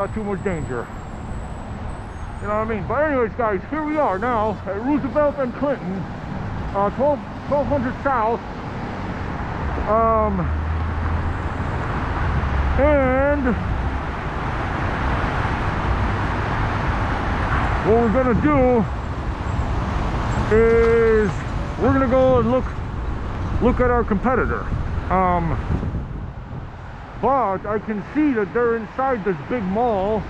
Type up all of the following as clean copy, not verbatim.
Not too much danger. You know what I mean? But anyways, guys, here we are now at Roosevelt and Clinton, 1200 South. And what we're gonna do is we're gonna go and look at our competitor. But I can see that they're inside this big mall.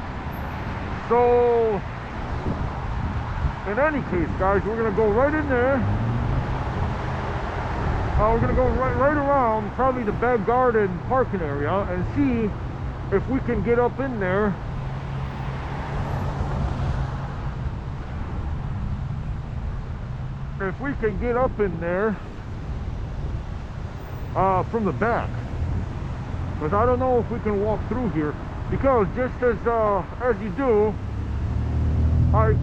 So in any case, guys, we're gonna go right in there. We're gonna go right around probably the back garden parking area and see if we can get up in there. If we can get up in there from the back, because I don't know if we can walk through here. Because just as you do, I've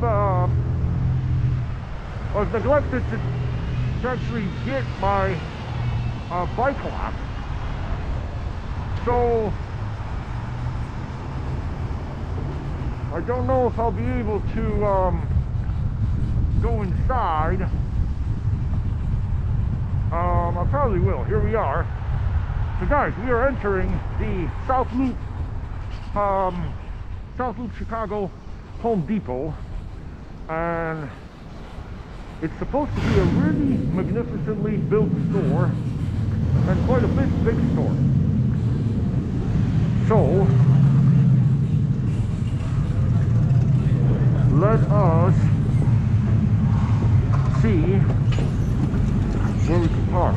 neglected to actually get my bike lock. So I don't know if I'll be able to go inside. I probably will. Here we are. So guys, we are entering the South Loop Chicago Home Depot, and it's supposed to be a really magnificently built store and quite a big store. So let us see where we can park.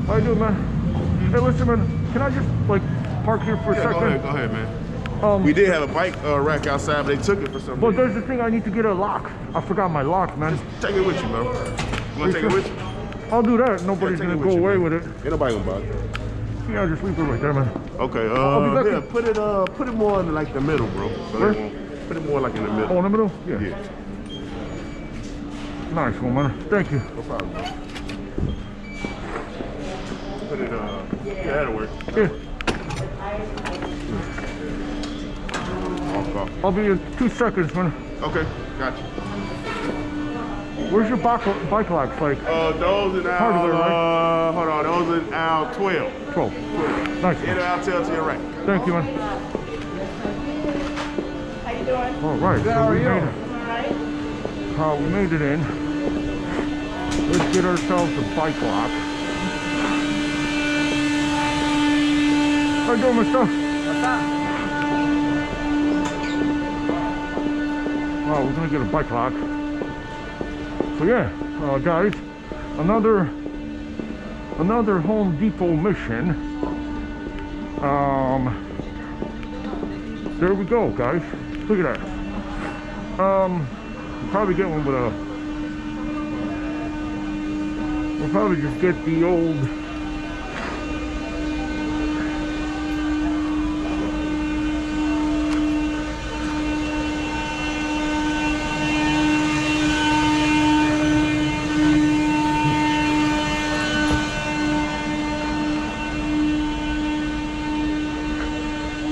How you doing, man? Hey, listen, man, can I just like park here for a second? Go ahead, man. We did have a bike rack outside, but they took it for some reason. But there's the thing, I need to get a lock. I forgot my lock, man. Just take it with you, bro. You want to take it with you? I'll do that. Nobody's gonna go away with it. Ain't nobody gonna bother. Yeah, just leave it right there, man. Okay. Yeah, put it more in like the middle, bro. So where? Put it more like in the middle. Oh, in the middle? Yeah. Yeah. Nice one, man. Thank you. No problem, bro. Put it, yeah, that'll work. Yeah. I'll be in 2 seconds, man. Okay, gotcha. Where's your bike locks? Like, those in hardware, aisle, hold on, those in aisle 12. 12. Nice. In aisle 12 to your right. Thank you, man. How you doing? All right. Good, So how are we you? made it. All right. We made it in. Let's get ourselves a bike lock. How you doing, mister? What's up? Wow, we're gonna get a bike lock. So yeah, guys, another Home Depot mission. There we go, guys. Look at that. We'll probably get one with a. We'll probably just get the old.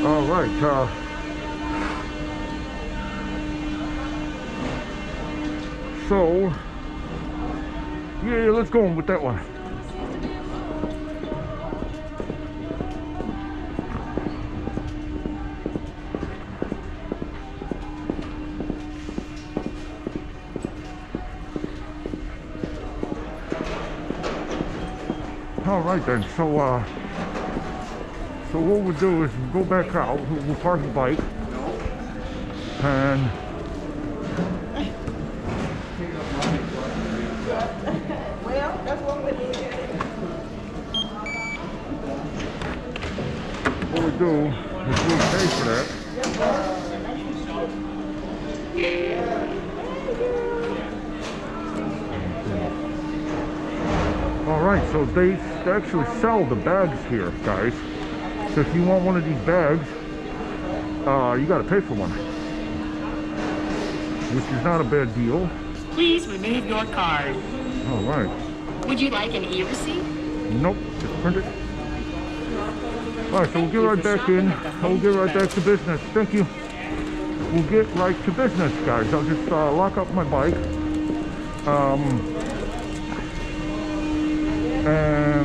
All right. So, yeah, let's go on with that one. All right then. So what we'll do is we'll go back out. We'll park the bike and. Well, that's what we need. What we do is we'll pay for that. All right, so they actually sell the bags here, guys. So if you want one of these bags, you got to pay for one, which is not a bad deal. Please remove your card. All right. Would you like an e-receipt? Nope, just print it. Alright, so we'll get right back in. We'll get right back to business. Thank you. We'll get right to business, guys. I'll just lock up my bike. And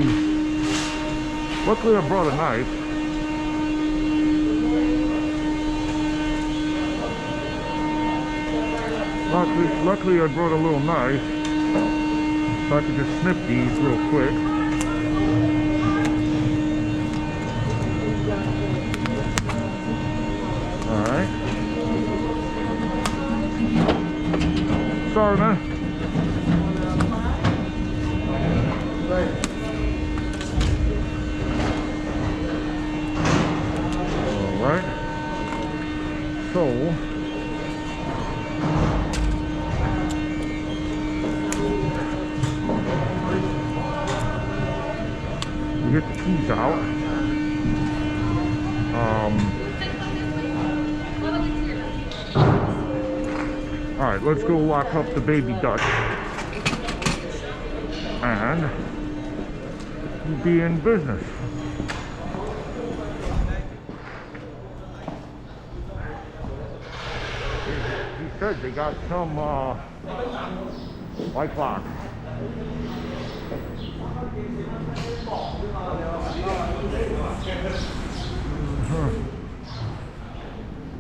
luckily I brought a knife. Luckily I brought a little knife. So I could just snip these real quick. Alright. Sorry, man. Alright. So we get the keys out. Alright, let's go lock up the baby Dutch and be in business. He said they got some light clocks.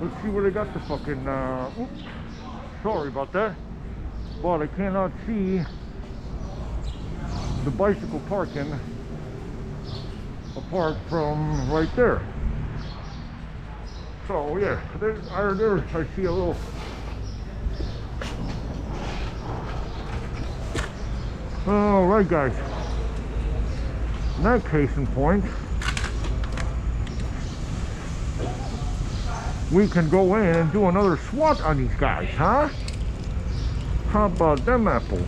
Let's see where they got the fucking oops. Sorry about that, but I cannot see the bicycle parking apart from right there. So yeah, there I see a little. All right, guys. In that case in point, we can go in and do another SWAT on these guys, huh? How about them apples?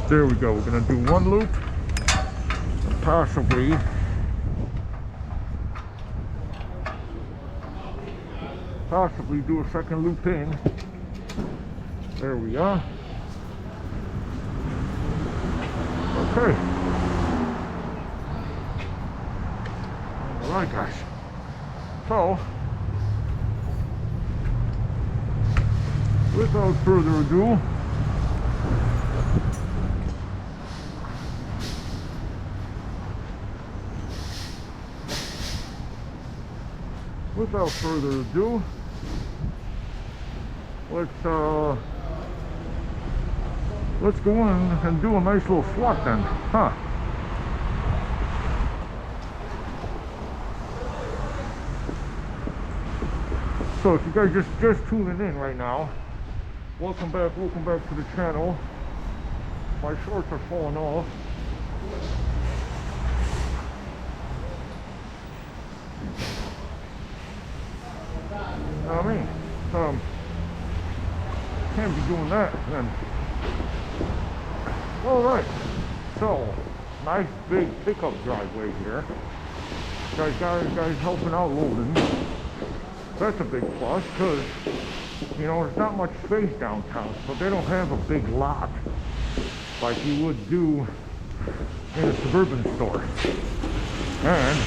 There we go. We're gonna do one loop, and possibly do a second loop in. There we are. Okay. Alright, guys. So, without further ado, let's go in and do a nice little SWAT then, huh? So if you guys just tuning in right now, welcome back to the channel. My shorts are falling off. You know what I mean? Can't be doing that then. Alright, so nice big pickup driveway here. Guys helping out loading. That's a big plus because, you know, there's not much space downtown, so they don't have a big lot like you would do in a suburban store. And